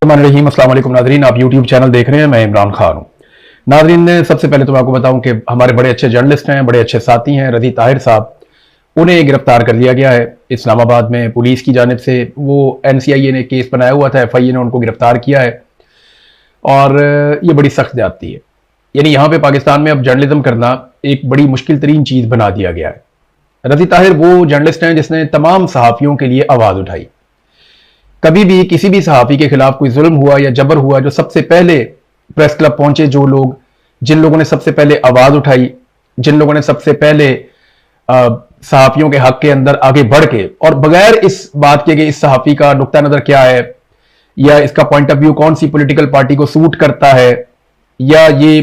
बिस्मिल्लाहिर्रहमानिर्रहीम। अस्सलाम वालेकुम नाज़रीन, आप यूट्यूब चैनल देख रहे हैं, मैं इमरान खान हूँ। नाज़रीन, सबसे पहले तो मैं आपको बताऊं कि हमारे बड़े अच्छे जर्नलिस्ट हैं, बड़े अच्छे साथी हैं, रज़ी ताहिर साहब, उन्हें गिरफ्तार कर लिया गया है इस्लामाबाद में पुलिस की जानिब से। वो NCIA ने केस बनाया हुआ था, FIA ने उनको गिरफ्तार किया है और ये बड़ी सख्त ज्यादती है। यानी यहाँ पे पाकिस्तान में अब जर्नलिज्म करना एक बड़ी मुश्किल तरीन चीज़ बना दिया गया है। रज़ी ताहिर वो जर्नलिस्ट हैं जिसने तमाम सहाफ़ियों के लिए आवाज़ उठाई। कभी भी किसी भी सहाफ़ी के खिलाफ कोई जुल्म हुआ या जबर हुआ, जो सबसे पहले प्रेस क्लब पहुंचे, जो लोग, जिन लोगों ने सबसे पहले आवाज़ उठाई, जिन लोगों ने सबसे पहले सहाफ़ियों के हक के अंदर आगे बढ़ के, और बगैर इस बात के कि इस सहाफ़ी का नुक्ता नज़र क्या है या इसका पॉइंट ऑफ व्यू कौन सी पॉलिटिकल पार्टी को सूट करता है या ये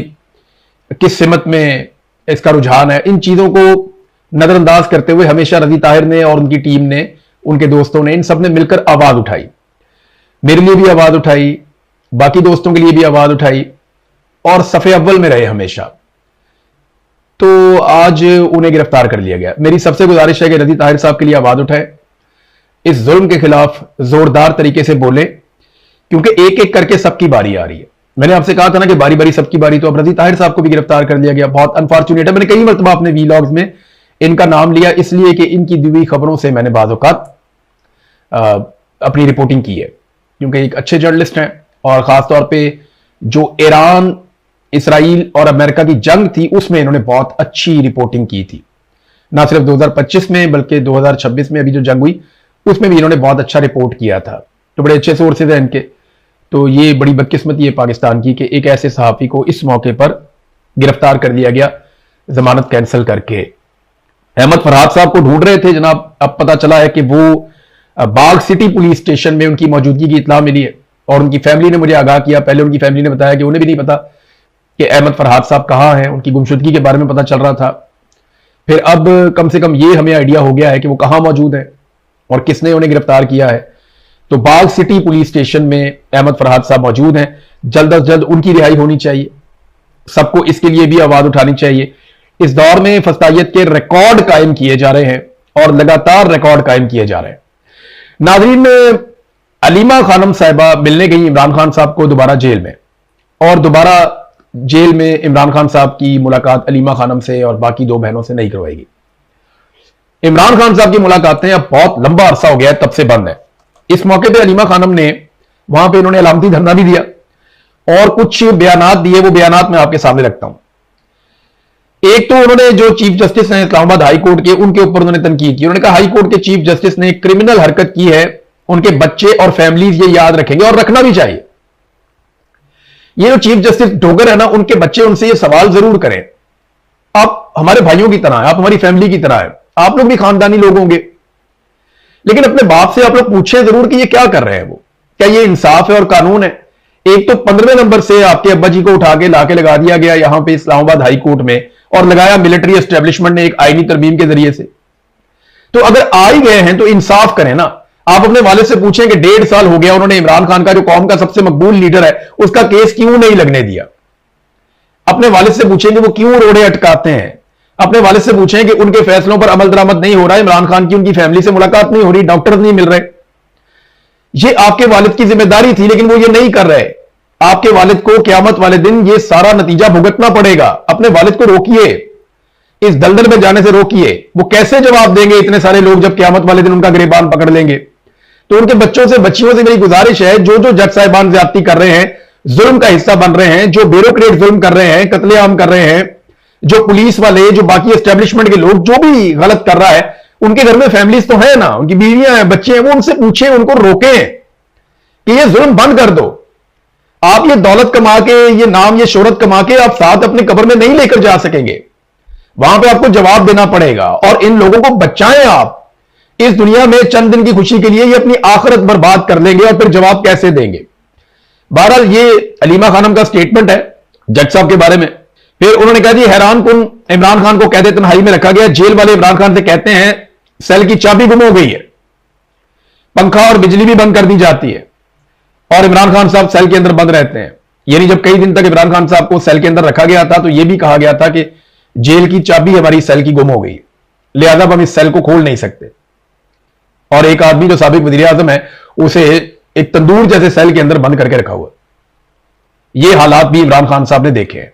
किस सिमत में इसका रुझान है, इन चीज़ों को नज़रअंदाज करते हुए हमेशा रज़ी ताहिर ने और उनकी टीम ने, उनके दोस्तों ने, इन सब ने मिलकर आवाज़ उठाई। मेरे लिए भी आवाज़ उठाई, बाकी दोस्तों के लिए भी आवाज़ उठाई और सफ़े अव्वल में रहे हमेशा। तो आज उन्हें गिरफ्तार कर लिया गया। मेरी सबसे गुजारिश है कि रज़ी ताहिर साहब के लिए आवाज़ उठाए, इस जुल्म के खिलाफ जोरदार तरीके से बोले, क्योंकि एक एक करके सबकी बारी आ रही है। मैंने आपसे कहा था ना कि बारी बारी सबकी बारी, तो अब रज़ी ताहिर साहब को भी गिरफ्तार कर लिया गया। बहुत अनफॉर्चुनेट है। मैंने कई मरतबा अपने वीलॉग्स में इनका नाम लिया, इसलिए कि इनकी दी हुई खबरों से मैंने बाज़ औक़ात अपनी रिपोर्टिंग की है, क्योंकि एक अच्छे जर्नलिस्ट हैं और ख़ासतौर पे जो ईरान, इसराइल और अमेरिका की जंग थी उसमें इन्होंने बहुत अच्छी रिपोर्टिंग की थी। ना सिर्फ 2025 में बल्कि 2026 में अभी जो जंग हुई उसमें भी इन्होंने बहुत अच्छा रिपोर्ट किया था। तो बड़े अच्छे सोर्सेज हैं इनके। तो ये बड़ी बदकिस्मती है पाकिस्तान की कि एक ऐसे सहाफ़ी को इस मौके पर गिरफ्तार कर लिया गया जमानत कैंसिल करके। अहमद फरहाद साहब को ढूंढ रहे थे जनाब, अब पता चला है कि वो बाग सिटी पुलिस स्टेशन में उनकी मौजूदगी की इत्तला मिली है और उनकी फैमिली ने मुझे आगाह किया। पहले उनकी फैमिली ने बताया कि उन्हें भी नहीं पता कि अहमद फरहाद साहब कहाँ हैं, उनकी गुमशुदगी के बारे में पता चल रहा था। फिर अब कम से कम ये हमें आइडिया हो गया है कि वो कहाँ मौजूद है और किसने उन्हें गिरफ्तार किया है। तो बाग सिटी पुलिस स्टेशन में अहमद फरहाद साहब मौजूद हैं। जल्द अज जल्द उनकी रिहाई होनी चाहिए। सबको इसके लिए भी आवाज उठानी चाहिए। इस दौर में फस्तायत के रिकॉर्ड कायम किए जा रहे हैं और लगातार रिकॉर्ड कायम किए जा रहे हैं। नाज़रीन, अलीमा खानम साहिबा मिलने गई इमरान खान साहब को दोबारा जेल में, और दोबारा जेल में इमरान खान साहब की मुलाकात अलीमा खानम से और बाकी दो बहनों से नहीं करवाएगी। इमरान खान साहब की मुलाकातें अब बहुत लंबा अरसा हो गया है, तब से बंद है। इस मौके पर अलीमा खानम ने वहां पर इन्होंने अलामती धरना भी दिया और कुछ बयानात दिए। वो बयानात मैं आपके सामने रखता हूं। एक तो उन्होंने जो चीफ जस्टिस हैं इस्लामाबाद हाई कोर्ट के, उनके ऊपर उन्होंने तनकीद की। उन्होंने कहा हाई कोर्ट के चीफ जस्टिस ने क्रिमिनल हरकत की है, उनके बच्चे और फैमिलीज ये याद रखेंगे और रखना भी चाहिए। ये जो चीफ जस्टिस डोगर है ना, उनके बच्चे उनसे ये सवाल जरूर करें, आप हमारे भाइयों की तरह हैं, आप हमारी फैमिली की तरह हैं, आप लोग भी खानदानी लोग होंगे, लेकिन अपने बाप से आप लोग पूछें जरूर कि ये क्या कर रहे हैं, वो क्या ये इंसाफ है और कानून है। एक तो 15वें नंबर से आपके अब्बा जी को उठा के लाके लगा दिया गया यहां पे इस्लामाबाद हाई कोर्ट में, और लगाया मिलिट्री एस्टेब्लिशमेंट ने एक आईनी तरमीम के जरिए से। तो अगर आ ही गए हैं तो इंसाफ करें ना। आप अपने वालिद से पूछें कि 1.5 साल हो गया उन्होंने इमरान खान का, जो कौम का सबसे मकबूल लीडर है, उसका केस क्यों नहीं लगने दिया। अपने वालिद से पूछें कि वो क्यों रोड़े अटकाते हैं। अपने वालिद से पूछें कि उनके फैसलों पर अमल दरामद नहीं हो रहा, इमरान खान की उनकी फैमिली से मुलाकात नहीं हो रही, डॉक्टर नहीं मिल रहे। ये आपके वालिद की जिम्मेदारी थी, लेकिन वो ये नहीं कर रहे। आपके वालिद को क़यामत वाले दिन ये सारा नतीजा भुगतना पड़ेगा। अपने वालिद को रोकिए, इस दलदल में जाने से रोकिए। वो कैसे जवाब देंगे इतने सारे लोग जब क़यामत वाले दिन उनका गिरबान पकड़ लेंगे। तो उनके बच्चों से, बच्चियों से मेरी गुजारिश है, जो जो जज साहिबान ज्यादती कर रहे हैं, जुल्म का हिस्सा बन रहे हैं, जो ब्यूरोक्रेट जुल्म कर रहे हैं, कत्लेआम कर रहे हैं, जो पुलिस वाले, जो बाकी एस्टेब्लिशमेंट के लोग, जो भी गलत कर रहा है, उनके घर में फैमिलीज तो है ना, उनकी बीवियां हैं, बच्चे हैं, वो उनसे पूछें, उनको रोकें कि ये जुल्म बंद कर दो। आप ये दौलत कमा के, ये नाम, ये शोहरत कमा के आप साथ अपने कब्र में नहीं लेकर जा सकेंगे। वहां पे आपको जवाब देना पड़ेगा और इन लोगों को बचाएं। आप इस दुनिया में चंद दिन की खुशी के लिए ये अपनी आखिरत बर्बाद कर लेंगे और फिर जवाब कैसे देंगे। बहरहाल ये अलीमा खानम का स्टेटमेंट है जज साहब के बारे में। फिर उन्होंने कहा जी हैरान कुन इमरान खान को कैद तन्हाई में रखा गया। जेल वाले इमरान खान से कहते हैं सेल की चाबी गुम हो गई है, पंखा और बिजली भी बंद कर दी जाती है और इमरान खान साहब सेल के अंदर बंद रहते हैं। यानी जब कई दिन तक इमरान खान साहब को सेल के अंदर रखा गया था तो यह भी कहा गया था कि जेल की चाबी हमारी सेल की गुम हो गई, लिहाजा हम इस सेल को खोल नहीं सकते। और एक आदमी जो साबिक वजीर आजम है उसे एक तंदूर जैसे सेल के अंदर बंद करके रखा हुआ। ये हालात भी इमरान खान साहब ने देखे हैं,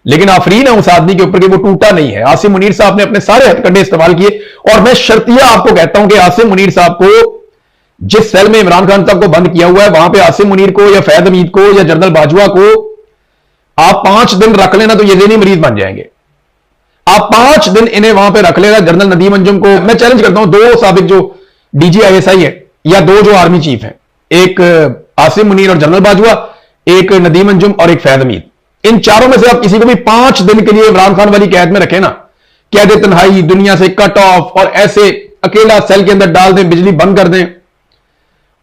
लेकिन आफरीन है उस आदमी के ऊपर कि वो टूटा नहीं है। आसिम मुनीर साहब ने अपने सारे हथकंडे इस्तेमाल किए, और मैं शर्तिया आपको कहता हूं कि आसिम मुनीर साहब को जिस सेल में इमरान खान साहब को बंद किया हुआ है, वहां पे आसिम मुनीर को या फैद हमीद को या जनरल बाजवा को आप 5 दिन रख लेना तो ये ज़हनी मरीज बन जाएंगे। आप 5 दिन इन्हें वहां पे रख लेना। जनरल नदीम अंजुम को मैं चैलेंज करता हूं, 2 साबिक जो DGISI है या 2 जो आर्मी चीफ हैं, एक आसिम मुनीर और जनरल बाजवा, एक नदीम अंजुम और एक फैद हमीद, इन चारों में से आप किसी को भी 5 दिन के लिए इमरान खान वाली कैद में रखें ना, कैद तन्हाई, दुनिया से कट ऑफ, और ऐसे अकेला सेल के अंदर डाल दें, बिजली बंद कर दें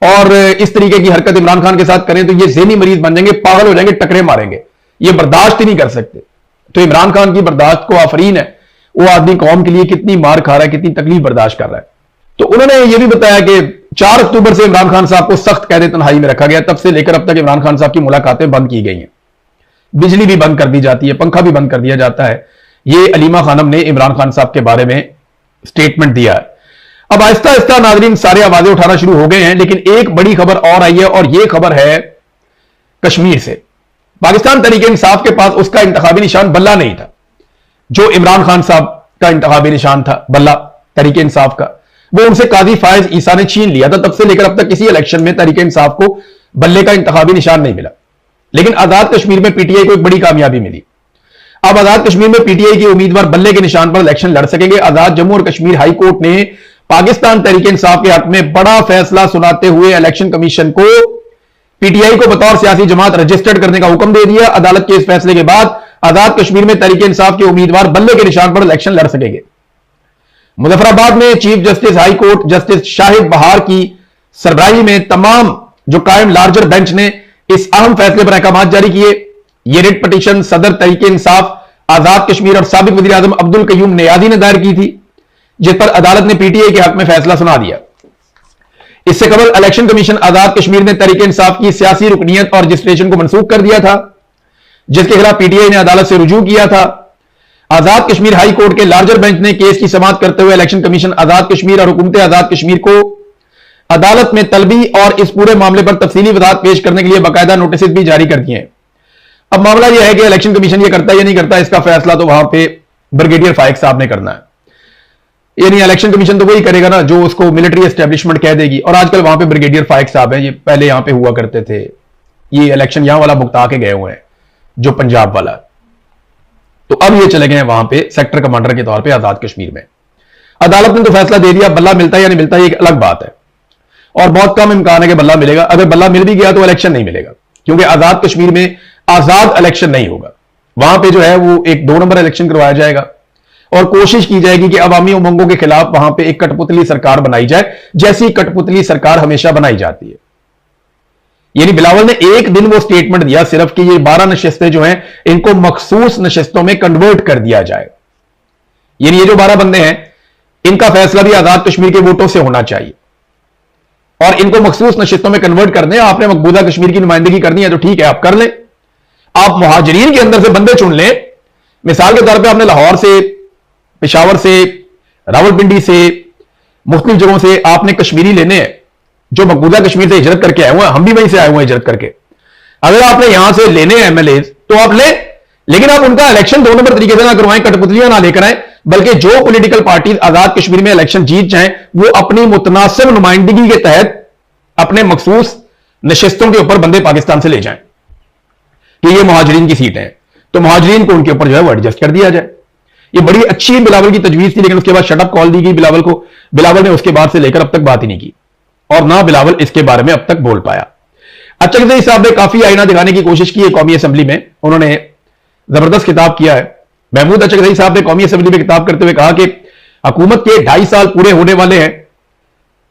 और इस तरीके की हरकत इमरान खान के साथ करें तो ये ज़हनी मरीज बन जाएंगे, पागल हो जाएंगे, टकरे मारेंगे, ये बर्दाश्त ही नहीं कर सकते। तो इमरान खान की बर्दाश्त को आफरीन है, वो आदमी कौम के लिए कितनी मार खा रहा है, कितनी तकलीफ बर्दाश्त कर रहा है। तो उन्होंने ये भी बताया कि 4 अक्टूबर से इमरान खान साहब को सख्त कैद तन्हाई में रखा गया, तब से लेकर अब तक इमरान खान साहब की मुलाकातें बंद की गई हैं, बिजली भी बंद कर दी जाती है, पंखा भी बंद कर दिया जाता है। ये अलीमा खानम ने इमरान खान साहब के बारे में स्टेटमेंट दिया है। अब आहिस्ता आहिस्ता नाजरीन सारे आवाजें उठाना शुरू हो गए हैं, लेकिन एक बड़ी खबर और आई है, और यह खबर है कश्मीर से। पाकिस्तान तहरीक इंसाफ के पास उसका इंतखाबी निशान बल्ला नहीं था, जो इमरान खान साहब का इंतखाबी निशान था बल्ला तहरीक इंसाफ का, वो उनसे काजी फायज ईसा ने छीन लिया था। तब से लेकर अब तक किसी इलेक्शन में तहरीक इंसाफ को बल्ले का इंतखाबी निशान नहीं मिला, लेकिन आजाद कश्मीर में पीटीआई को एक बड़ी कामयाबी मिली। अब आजाद कश्मीर में पीटीआई के उम्मीदवार बल्ले के निशान पर इलेक्शन लड़ सकेंगे। आजाद जम्मू और कश्मीर हाई कोर्ट ने पाकिस्तान तहरीक इंसाफ के हक में बड़ा फैसला सुनाते हुए इलेक्शन कमीशन को पीटीआई को बतौर सियासी जमात रजिस्टर्ड करने का हुक्म दे दिया। अदालत के इस फैसले के बाद आजाद कश्मीर में तहरीक इंसाफ के उम्मीदवार बल्ले के निशान पर इलेक्शन लड़ सकेंगे। मुजफ्फराबाद में chief justice high court justice Shahid बहार की सरबराही में तमाम जो कायम लार्जर बेंच ने इस अहम फैसले पर अहकाम जारी किए। यह रिट पिटीशन सदर तहरीक इंसाफ आजाद कश्मीर और साबिक वजीर आजम अब्दुल कयूम नियाजी ने दायर की थी, जिस पर अदालत ने पीटीआई के हक में फैसला सुना दिया। इससे कबल इलेक्शन कमीशन आजाद कश्मीर ने तहरीक इंसाफ की सियासी रुकनीयत और रजिस्ट्रेशन को मनसूख कर दिया था, जिसके खिलाफ पीटीआई ने अदालत से रुजू किया था। आजाद कश्मीर हाई कोर्ट के लार्जर बेंच ने केस की समाअत करते हुए इलेक्शन कमीशन आजाद कश्मीर और हुकूमत आजाद कश्मीर को अदालत में तलबी और इस पूरे मामले पर तफसीली वजाहत पेश करने के लिए बाकायदा नोटिस भी जारी कर दिए हैं। अब मामला यह है कि इलेक्शन कमीशन ये करता है या नहीं करता, इसका फैसला तो वहां पे ब्रिगेडियर फाइक साहब ने करना है। यानी इलेक्शन कमीशन तो वही करेगा ना जो उसको मिलिट्री एस्टेब्लिशमेंट कह देगी, और आजकल वहां पे ब्रिगेडियर फाइक साहब हैं, ये पहले यहां पे हुआ करते थे, ये इलेक्शन यहां वाला भुगता के गए हुए हैं जो पंजाब वाला, तो अब ये चले गए हैं वहां पे सेक्टर कमांडर के तौर पे आजाद कश्मीर में। अदालत ने तो फैसला दे दिया, बल्ला मिलता है या नहीं मिलता ये एक अलग बात है, और बहुत कम इम्कान है कि बल्ला मिलेगा। अगर बल्ला मिल भी गया तो इलेक्शन नहीं मिलेगा, क्योंकि आजाद कश्मीर में आजाद इलेक्शन नहीं होगा। वहां पे जो है वो एक 2 नंबर इलेक्शन करवाया जाएगा और कोशिश की जाएगी कि अवामी उमंगों के खिलाफ वहां पे एक कठपुतली सरकार बनाई जाए, जैसी कठपुतली सरकार हमेशा बनाई जाती है। यानी बिलावल ने एक दिन वो स्टेटमेंट दिया सिर्फ कि ये 12 नशिस्तें जो हैं इनको मखसूस नशिस्तों में कन्वर्ट कर दिया जाए। यानी ये जो 12 बंदे हैं इनका फैसला भी आजाद कश्मीर के वोटों से होना चाहिए और इनको मखसूस नशिस्तों में कन्वर्ट करने। आपने मकबूजा कश्मीर की नुमाइंदगी करनी है तो ठीक है, आप कर लें। आप मुहाजिरीन के अंदर से बंदे चुन लें। मिसाल के तौर पे आपने लाहौर से, पेशावर से, रावलपिंडी से, मुख्तलिफ जगहों से आपने कश्मीरी लेने हैं जो मकबूजा कश्मीर से हिजरत करके आए हुए हैं, हम भी वहीं से आए हुए हैं हिजरत करके। अगर आपने यहां से लेने हैं एमएलए तो आप लें, लेकिन आप उनका इलेक्शन 2 नंबर तरीके से ना करवाएं, कठपुतलियां ना लेकर आए, बल्कि जो पॉलिटिकल पार्टी आजाद कश्मीर में इलेक्शन जीत जाएं वो अपनी मुतनासिब नुमाइंदगी के तहत अपने मखसूस नशिस्तों के ऊपर बंदे पाकिस्तान से ले जाएं कि ये मुहाजिरीन की सीट है, तो मुहाजिरीन को उनके ऊपर जो है वो एडजस्ट कर दिया जाए। ये बड़ी अच्छी बिलावल की तजवीज थी, लेकिन उसके बाद शटअप कॉल दी गई बिलावल को। बिलावल ने उसके बाद से लेकर अब तक बात ही नहीं की और ना बिलावल इसके बारे में अब तक बोल पाया। अचकज़ई साहब ने काफी आईना दिखाने की कोशिश की है कौमी असेंबली में, उन्होंने जबरदस्त खिताब किया है। महमूद अचकज़ई साहब ने कौमी असेंबली में खिताब करते हुए कहा कि हुकूमत के 2.5 साल पूरे होने वाले हैं,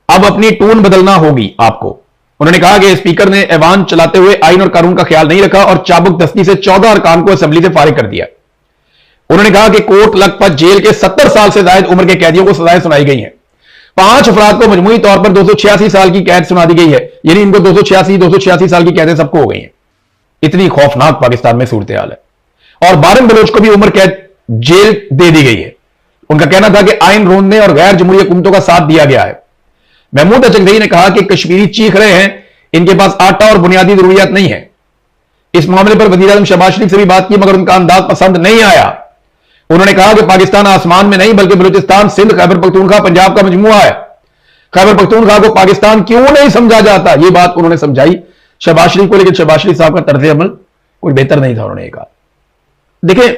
अब अपनी टून बदलना होगी आपको। उन्होंने कहा कि स्पीकर ने ऐवान चलाते हुए आइन और कानून का ख्याल नहीं रखा और चाबुक दस्ती से 14 अरकान को असेंबली से फारिग कर दिया। उन्होंने कहा कि कोर्ट लखपत जेल के 70 साल से ज्यादा उम्र के कैदियों को सजाएं सुनाई गई हैं। 5 अफराद को मजमूई तौर पर 286 साल की कैद सुना दी गई है, यानी इनको 286 साल की कैदें सबको हो गई हैं। इतनी खौफनाक पाकिस्तान में सूरत हाल है। और बारन बलोच को भी उम्र कैद जेल दे दी गई है। उनका कहना था कि आइन रोंदने और गैर जमहूरी हुकूमतों का साथ दिया गया है। महमूद अचकज़ई ने कहा कि कश्मीरी चीख रहे हैं इनके पास आटा और बुनियादी जरूरियात नहीं है। इस मामले पर वजीर आजम शहबाज शरीफ से भी बात की मगर उनका अंदाज पसंद नहीं आया। उन्होंने कहा कि पाकिस्तान आसमान में नहीं बल्कि बलूचिस्तान, सिंध, खैबर पख्तूनख्वा, पंजाब का मजमुआ है। खैबर पख्तूनख्वा को पाकिस्तान क्यों नहीं समझा जाता, यह बात उन्होंने समझाई शहबाज शरीफ को, लेकिन शहबाज शरीफ साहब का तर्ज अमल कोई बेहतर नहीं था। उन्होंने कहा देखिए,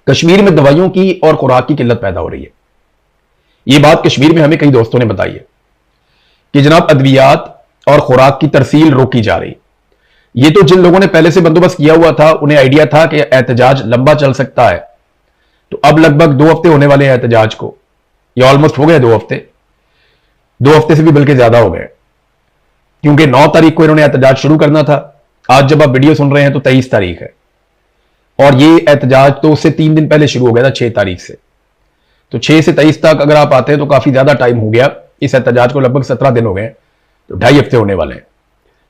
कश्मीर में दवाइयों की और खुराक की किल्लत पैदा हो रही है। यह बात कश्मीर में हमें कई दोस्तों ने बताई है कि जनाब अद्वियात और खुराक की तरसील रोकी जा रही। ये तो जिन लोगों ने पहले से बंदोबस्त किया हुआ था उन्हें आइडिया था कि एहतजाज लंबा चल सकता है, तो अब लगभग 2 हफ्ते होने वाले हैं एहतजाज को, या ऑलमोस्ट हो गए 2 हफ्ते, 2 हफ्ते से भी बल्कि ज्यादा हो गए, क्योंकि 9 तारीख को इन्होंने एहतजाज शुरू करना था। आज जब आप वीडियो सुन रहे हैं तो 23 तारीख है, और ये एहतजाज तो उससे 3 दिन पहले शुरू हो गया था 6 तारीख से। तो 6 से 23 तक अगर आप आते हैं तो काफी ज्यादा टाइम हो गया। इस एहतजाज को लगभग 17 दिन हो गए, तो 2.5 हफ्ते होने वाले हैं।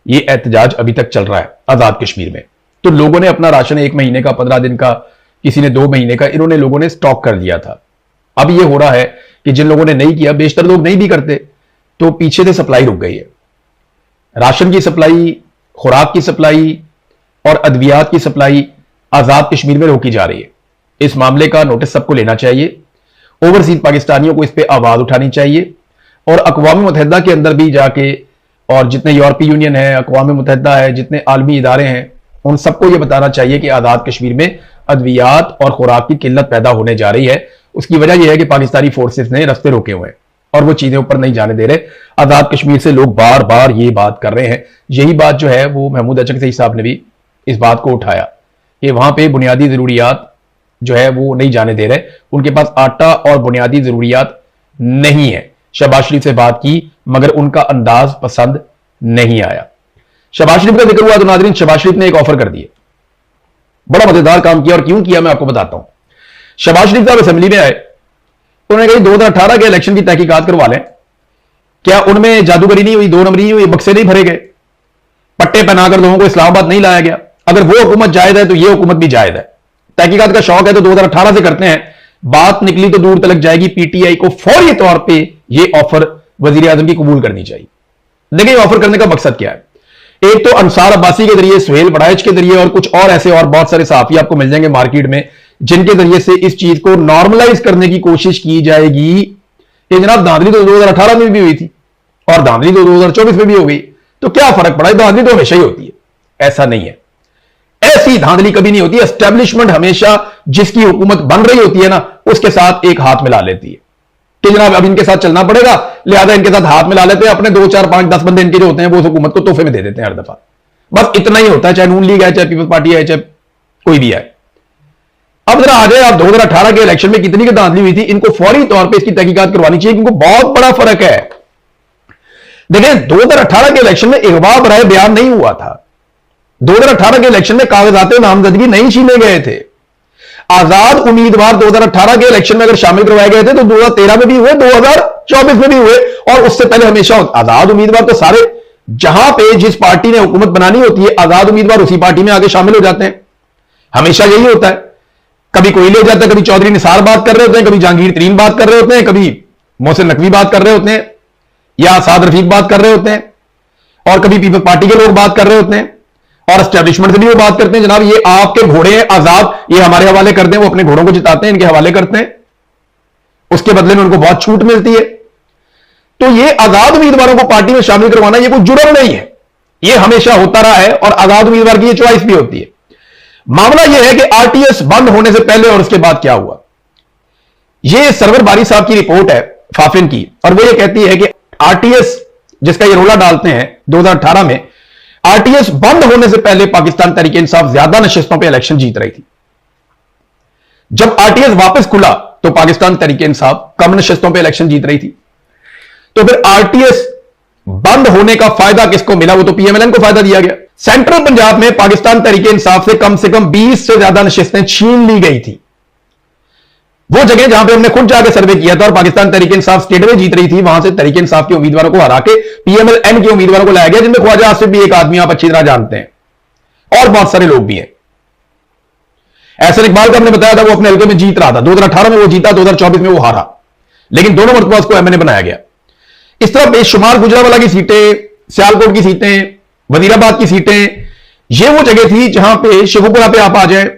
ये एहतजाज अभी तक चल रहा है आजाद कश्मीर में। तो लोगों ने अपना राशन 1 महीने का, 15 दिन का, किसी ने 2 महीने का, इन्होंने लोगों ने स्टॉक कर लिया था। अब ये हो रहा है कि जिन लोगों ने नहीं किया, बेशतर लोग नहीं भी करते, तो पीछे से सप्लाई रुक गई है। राशन की सप्लाई, खुराक की सप्लाई और अद्वियात की सप्लाई आजाद कश्मीर में रोकी जा रही है। इस मामले का नोटिस सबको लेना चाहिए, ओवरसीज पाकिस्तानियों को इस पर आवाज उठानी चाहिए, और अक़वाम मुत्तहिदा के अंदर भी जाके, और जितने यूरोपीय यूनियन है, अक़वाम मुत्तहिदा है, जितने आलमी इदारे हैं, उन सबको यह बताना चाहिए कि आजाद कश्मीर में अद्वियात और खुराक की किल्लत पैदा होने जा रही है। उसकी वजह यह है कि पाकिस्तानी फोर्सेस ने रास्ते रोके हुए हैं और वो चीजें ऊपर नहीं जाने दे रहे। आजाद कश्मीर से लोग बार बार ये बात कर रहे हैं। यही बात जो है वो महमूद अचकज़ई साहब ने भी इस बात को उठाया कि वहां पे बुनियादी जरूरियात जो है वो नहीं जाने दे रहे, उनके पास आटा और बुनियादी जरूरियात नहीं है। शहबाज शरीफ से बात की मगर उनका अंदाज पसंद नहीं आया। शहबाज शरीफ का जिक्र हुआ तो नाज़रीन, शहबाज शरीफ ने एक ऑफर कर दिया, बड़ा मजेदार काम किया, और क्यों किया मैं आपको बताता हूं। शहबाज शरीफ साहब असेंबली में आए, उन्होंने कहा 2018 के इलेक्शन की तहकीकात करवा लें। क्या उनमें जादूगरी नहीं हुई, 2 नंबरी नहीं हुई, बक्से नहीं भरे गए, पट्टे पहनाकर लोगों को इस्लामाबाद नहीं लाया गया? अगर वो हुकूमत जायज है तो ये हुकूमत भी जायज है। तहकीकात का शौक है तो 2018 से करते हैं। बात निकली तो दूर तलक जाएगी। पीटीआई को फौरी तौर पर यह ऑफर वजीर आजम की कबूल करनी चाहिए। देखिए ऑफर करने का मकसद क्या है? एक तो अंसार अब्बासी के जरिए, सुहेल बड़ाइच के जरिए, और कुछ और ऐसे और बहुत सारे सहाफी आपको मिल जाएंगे मार्केट में, जिनके जरिए से इस चीज को नॉर्मलाइज करने की कोशिश की जाएगी कि जनाब धांधली तो 2018 में भी हुई थी और धांधली तो 2024 में भी हो गई, तो क्या फर्क पड़ा? धांधली तो हमेशा ही होती है। ऐसा नहीं है, ऐसी धांधली कभी नहीं होती। एस्टेब्लिशमेंट हमेशा जिसकी हुकूमत बन रही होती है ना, उसके साथ एक हाथ मिला लेती है कि जनाब अब इनके साथ चलना पड़ेगा, लिहाजा इनके साथ हाथ मिला लेते हैं। अपने 2, 4, 5, 10 बंदे इनके जो होते हैं वो उस हुकूमत को तोहफे में दे देते हैं हर दफा। बस इतना ही होता है, चाहे नून लीग है, चाहे पीपल्स पार्टी है, चाहे कोई भी है। अब जरा आ जाए आप 2018 के इलेक्शन में कितनी की धांधली हुई थी, इनको फौरी तौर पर इसकी तहकीकात करवानी चाहिए, क्योंकि बहुत बड़ा फर्क है। देखें 2018 के इलेक्शन में इगवा बराए बयान नहीं हुआ था। 2018 के इलेक्शन में कागजात नामजदगी नहीं छीने गए थे। आजाद उम्मीदवार 2018 के इलेक्शन में अगर शामिल करवाए गए थे तो 2013 में भी हुए, 2024 में भी हुए, और उससे पहले हमेशा आजाद उम्मीदवार तो सारे, जहां पे जिस पार्टी ने हुकूमत बनानी होती है आजाद उम्मीदवार उसी पार्टी में आगे शामिल हो जाते हैं। हमेशा यही होता है। कभी कोई ले जाता है, कभी चौधरी निसार बात कर रहे होते हैं, कभी जहांगीर तरीन बात कर रहे होते हैं, कभी मोहसिन नकवी बात कर रहे होते हैं, या साद रफीक बात कर रहे होते हैं, और कभी पीपल्स पार्टी के लोग बात कर रहे होते हैं, और एस्टेब्लिशमेंट से भी वो बात करते हैं जनाब ये आपके घोड़े हैं आजाद, ये हमारे हवाले कर दें। वो अपने घोड़ों को जिताते हैं, इनके हवाले करते हैं, उसके बदले में उनको बहुत छूट मिलती है। तो ये आजाद उम्मीदवारों को पार्टी में शामिल करवाना ये कोई जुर्म नहीं है, ये हमेशा होता रहा है, और आजाद उम्मीदवार की ये चॉइस भी होती है। मामला यह है कि आरटीएस बंद होने से पहले और उसके बाद क्या हुआ। ये सरवर बारी साहब की रिपोर्ट है फाफिन की, और वो ये कहती है कि आरटीएस जिसका ये रोला डालते हैं 2018 में, आरटीएस बंद होने से पहले पाकिस्तान तहरीक इंसाफ ज्यादा नशिस्तों पे इलेक्शन जीत रही थी। जब आरटीएस वापस खुला तो पाकिस्तान तहरीक इंसाफ कम नशिस्तों पे इलेक्शन जीत रही थी। तो फिर आरटीएस बंद होने का फायदा किसको मिला? वो तो पीएमएलएन को फायदा दिया गया। सेंट्रल पंजाब में पाकिस्तान तहरीक इंसाफ से कम 20 से ज्यादा नशिस्तें छीन ली गई थी। वो जगह जहां पे हमने खुद जाकर सर्वे किया था और पाकिस्तान तहरीक इंसाफ स्टेट में जीत रही थी, वहां से तहरीक इंसाफ के उम्मीदवारों को हरा के पीएमएलएन के उम्मीदवारों को लाया गया, जिनमें ख्वाजा आसिफ भी एक आदमी आप अच्छी तरह जानते हैं, और बहुत सारे लोग भी हैं। एहसन इकबाल का हमने बताया था, वो अपने हल्के में जीत रहा था। 2018 में वो जीता, 2024 में वो हारा, लेकिन दोनों मरतबा उसको एमएनए बनाया गया। इस तरह बेशुमार गुजरावाला की सीटें, सियालकोट की सीटें, वजीराबाद की सीटें, ये वो जगह थी जहां पे शेखुपुरा पे आप आ जाए,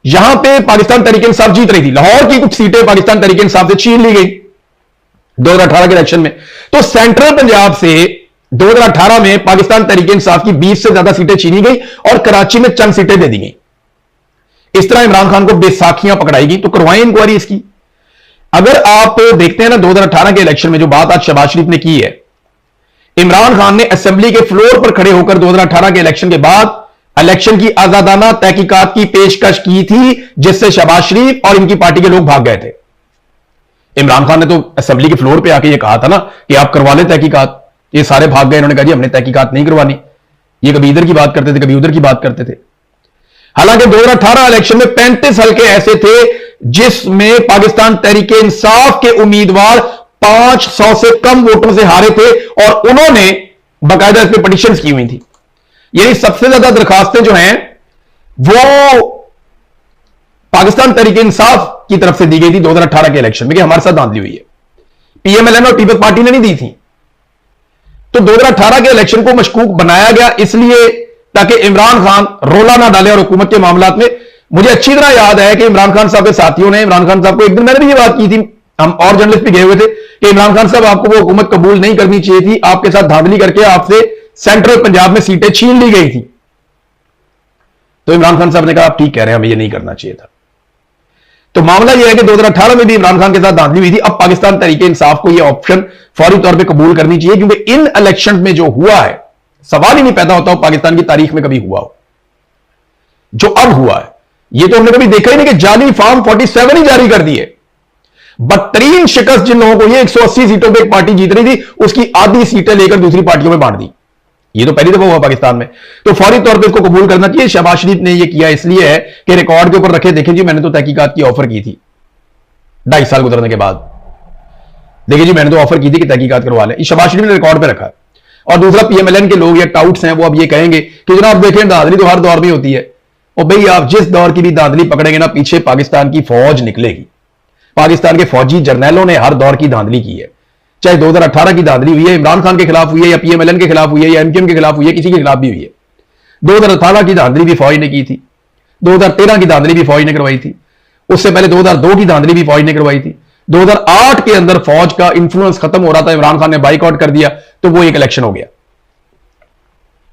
यहां पे पाकिस्तान तहरीक इंसाफ जीत रही थी। लाहौर की कुछ सीटें पाकिस्तान तहरीक इंसाफ से छीन ली गई 2018 के इलेक्शन में। तो सेंट्रल पंजाब से 2018 में पाकिस्तान तहरीक इंसाफ की 20 से ज्यादा सीटें छीनी गई और कराची में चंद सीटें दे दी गई। इस तरह इमरान खान को बेसाखियां पकड़ाई गई। तो करवाएं इंक्वायरी इसकी। अगर आप देखते हैं ना 2018 के इलेक्शन में जो बात आज शहबाज शरीफ ने की है, इमरान खान ने असेंबली के फ्लोर पर खड़े होकर 2018 के इलेक्शन के बाद इलेक्शन की आजादाना तहकीकात की पेशकश की थी, जिससे शहबाज शरीफ और इनकी पार्टी के लोग भाग गए थे। इमरान खान ने तो असेंबली के फ्लोर पे आके ये कहा था ना कि आप करवा लें तहकीकात। ये सारे भाग गए। इन्होंने कहा जी हमने तहकीकात नहीं करवानी। ये कभी इधर की बात करते थे, कभी उधर की बात करते थे। हालांकि 2018 इलेक्शन में 35 हल्के ऐसे थे जिसमें पाकिस्तान तहरीक इंसाफ के उम्मीदवार 500 से कम वोटों से हारे थे और उन्होंने बाकायदा इस पर पिटीशन की हुई थी। यानी सबसे ज्यादा दरखास्तें जो हैं वो पाकिस्तान तहरीक इंसाफ की तरफ से दी गई थी 2018 के इलेक्शन में कि हमारे साथ धांधली हुई है। पीएमएलएन और पीपल्स पार्टी ने नहीं दी थी। तो 2018 के इलेक्शन को मशकूक बनाया गया इसलिए ताकि इमरान खान रोला ना डाले और हुकूमत के मामलात में। मुझे अच्छी तरह याद है कि इमरान खान साहब के साथियों ने इमरान खान साहब को एक दिन मैंने भी ये बात की थी, हम और जर्नलिस्ट भी गए हुए थे कि इमरान खान साहब आपको वो हुकूमत कबूल नहीं करनी चाहिए थी, आपके साथ धांधली करके आपसे सेंट्रल पंजाब में सीटें छीन ली गई थी। तो इमरान खान साहब ने कहा आप ठीक कह रहे हैं, हमें ये नहीं करना चाहिए था। तो मामला यह है कि 2018 में भी इमरान खान के साथ धांधली हुई थी। अब पाकिस्तान तहरीक इंसाफ को यह ऑप्शन फौरी तौर पे कबूल करनी चाहिए, क्योंकि इन इलेक्शन में जो हुआ है सवाल ही नहीं पैदा होता हो पाकिस्तान की तारीख में कभी हुआ हो जो अब हुआ है। यह तो हमने कभी देखा ही नहीं कि जाली फॉर्म 47 ही जारी कर दिए। बदतरीन शिकस्त जिन लोगों को ये 180 सीटों पर एक पार्टी जीत रही थी उसकी आधी सीटें लेकर दूसरी पार्टियों में बांट दी। ये तो पहली दफा हुआ पाकिस्तान में। तो फौरी तौर पे इसको कबूल करना चाहिए। शहबाज शरीफ ने ये किया इसलिए है कि रिकॉर्ड के ऊपर रखे, देखें जी मैंने तो तहकीकात की ऑफर की थी 2.5 साल गुजरने के बाद, देखिए जी मैंने तो ऑफर की थी कि तहकीकात करवा लें। शहबाज शरीफ ने रिकॉर्ड पे रखा। और दूसरा पीएमएलएन के लोग या टाउट्स हैं वो अब ये कहेंगे कि जनाब देखें धांधली तो हर दौर में होती है। और भाई आप जिस दौर की भी धांधली पकड़ेंगे ना पीछे पाकिस्तान की फौज निकलेगी। पाकिस्तान के फौजी जर्नैलों ने हर दौर की धांधली की है, चाहे 2018 की धांधली हुई है इमरान खान के खिलाफ हुई है या पीएमएलएन के खिलाफ हुई है या एमक्यूएम के खिलाफ हुई है, किसी के खिलाफ भी हुई है। 2018 की धांधली भी फौज ने की थी, 2013 की धांधली भी फौज ने करवाई थी, उससे पहले 2002 की धांधली भी फौज ने करवाई थी। 2008 के अंदर फौज का इंफ्लुएंस खत्म हो रहा था, इमरान खान ने बाइकआउट कर दिया तो वो एक इलेक्शन हो गया।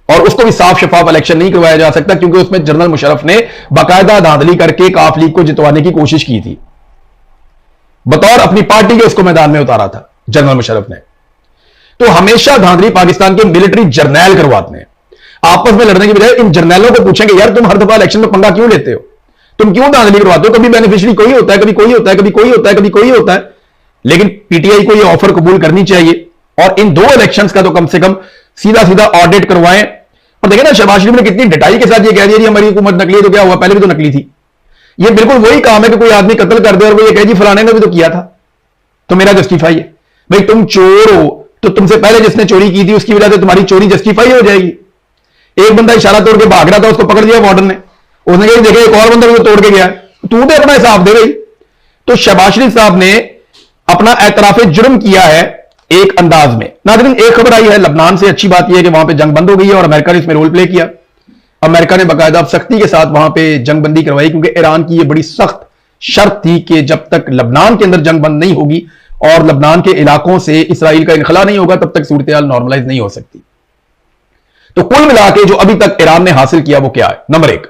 और उसको भी साफ शफाफ इलेक्शन नहीं करवाया जा सकता क्योंकि उसमें जनरल मुशर्रफ ने बाकायदा धांधली करके काफ लीग को जितवाने की कोशिश की थी। बतौर अपनी पार्टी के उसको मैदान में उतारा था जनरल मुशर्रफ ने। तो हमेशा धांधली पाकिस्तान के मिलिट्री जर्नैल करवाते हैं। आपस में लड़ने की बजाय इन जर्नैलों को पूछेंगे यार तुम हर दफा इलेक्शन में पंगा क्यों लेते हो, तुम क्यों धांधली करवाते हो? कभी बेनिफिशियरी कोई होता है, कभी कोई होता है, कभी कोई होता है, कभी कोई होता है। लेकिन पीटीआई को यह ऑफर कबूल करनी चाहिए और इन 2 इलेक्शंस का तो कम से कम सीधा सीधा ऑडिट करवाएं। और देखें ना शहबाज शरीफ ने कितनी डिटाई के साथ ये कह दिया हमारी हुकूमत नकली है, तो क्या हुआ, पहले भी तो नकली थी। ये बिल्कुल वही काम है कि कोई आदमी कत्ल कर दे और वो ये कहे जी फलाने ने भी तो किया था तो मेरा जस्टिफाई है। भाई तुम चोर हो तो तुमसे पहले जिसने चोरी की थी उसकी वजह से तुम्हारी चोरी जस्टिफाई हो जाएगी। एक बंदा इशारा तोड़ के भाग रहा था, उसको पकड़ लिया वार्डन ने, उसने कहा देखा एक और बंदा भी तोड़ के गया, तू तो अपना हिसाब दे गई। तो शहबाज शरीफ साहब ने अपना एतराफ जुर्म किया है एक अंदाज में। नाज़रीन एक खबर आई है लबनान से, अच्छी बात यह है कि वहां पे जंग बंद हो गई है और अमेरिका ने इसमें रोल प्ले किया। अमेरिका ने बाकायदा सख्ती के साथ वहां पे जंग बंदी करवाई क्योंकि ईरान की यह बड़ी सख्त शर्त थी कि जब तक लबनान के अंदर जंग बंद नहीं होगी और लबनान के इलाकों से इसराइल का इनखला नहीं होगा तब तक सूरत हाल नॉर्मलाइज नहीं हो सकती। तो कुल मिला के जो अभी तक ईरान ने हासिल किया वो क्या है? नंबर 1,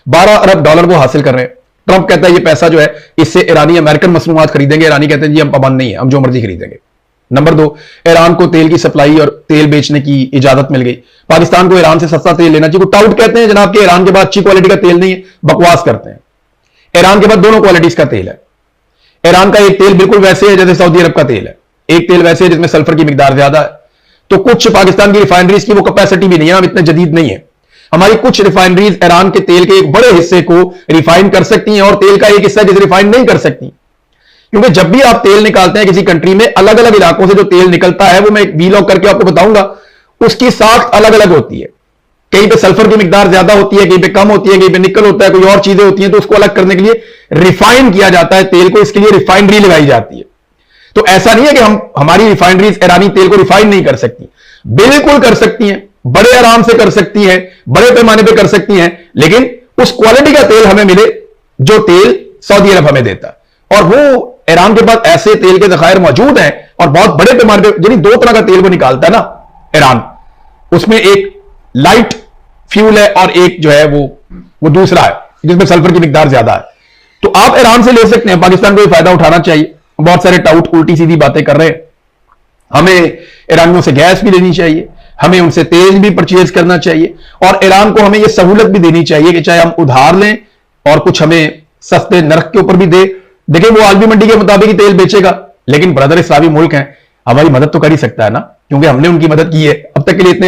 $12 अरब वो हासिल कर रहे हैं। ट्रंप कहता है ये पैसा जो है इससे ईरानी अमेरिकन मसनूआत खरीदेंगे, ईरानी कहते हैं जी हम पाबंद नहीं है, हम जो मर्जी खरीदेंगे। नंबर 2, ईरान को तेल की सप्लाई और तेल बेचने की इजाजत मिल गई। पाकिस्तान को ईरान से सस्ता तेल लेना चाहिए। टाउट कहते हैं जनाब कि ईरान के पास अच्छी क्वालिटी का तेल नहीं है, बकवास करते हैं। ईरान के पास दोनों क्वालिटीज का तेल है। ईरान का एक तेल बिल्कुल वैसे है जैसे सऊदी अरब का तेल है, एक तेल वैसे है जिसमें सल्फर की मिकदार ज्यादा है। तो कुछ पाकिस्तान की रिफाइनरीज की वो कैपेसिटी भी नहीं है, हम इतने जदीद नहीं है। हमारी कुछ रिफाइनरीज ईरान के तेल के एक बड़े हिस्से को रिफाइन कर सकती हैं और तेल का एक हिस्सा जिसे रिफाइन नहीं कर सकती, क्योंकि जब भी आप तेल निकालते हैं किसी कंट्री में अलग अलग इलाकों से जो तेल निकलता है वो मैं वीलॉग करके आपको बताऊंगा, उसकी साख्त अलग अलग होती है। कहीं पे सल्फर की मिकदार ज्यादा होती है, कहीं पे कम होती है, कहीं पे निकल होता है, कोई और चीजें होती हैं, तो उसको अलग करने के लिए रिफाइन किया जाता है तेल को, इसके लिए रिफाइनरी लगाई जाती है। तो ऐसा नहीं है कि हमारी रिफाइनरीज ईरानी तेल को रिफाइन नहीं कर सकती। बिल्कुल कर सकती हैं, बड़े आराम से कर सकती हैं, बड़े पैमाने पे कर सकती हैं, लेकिन उस क्वालिटी का तेल हमें मिले जो तेल सऊदी अरब हमें देता है। और वो ईरान के पास ऐसे तेल के जखायर मौजूद हैं और बहुत बड़े पैमाने पे, यानी दो तरह का तेल वो निकालता है ना ईरान, उसमें एक लाइट फ्यूल है और एक जो है वो दूसरा है जिसमें सल्फर की मिकदार ज्यादा है। तो आप ईरान से ले सकते हैं, पाकिस्तान को ये फायदा उठाना चाहिए। बहुत सारे टाउट उल्टी सीधी बातें कर रहे हैं। हमें ईरानियों से गैस भी लेनी चाहिए, हमें उनसे तेल भी परचेज करना चाहिए, और ईरान को हमें यह सहूलत भी देनी चाहिए कि चाहे हम उधार लें और कुछ हमें सस्ते नरक के ऊपर भी दे। देखिए वो आज भी मंडी के मुताबिक ही तेल बेचेगा, लेकिन ब्रदर इस्लामी मुल्क है, हमारी मदद तो कर ही सकता है ना, क्योंकि हमने उनकी मदद की है। अब तक के लिए इतने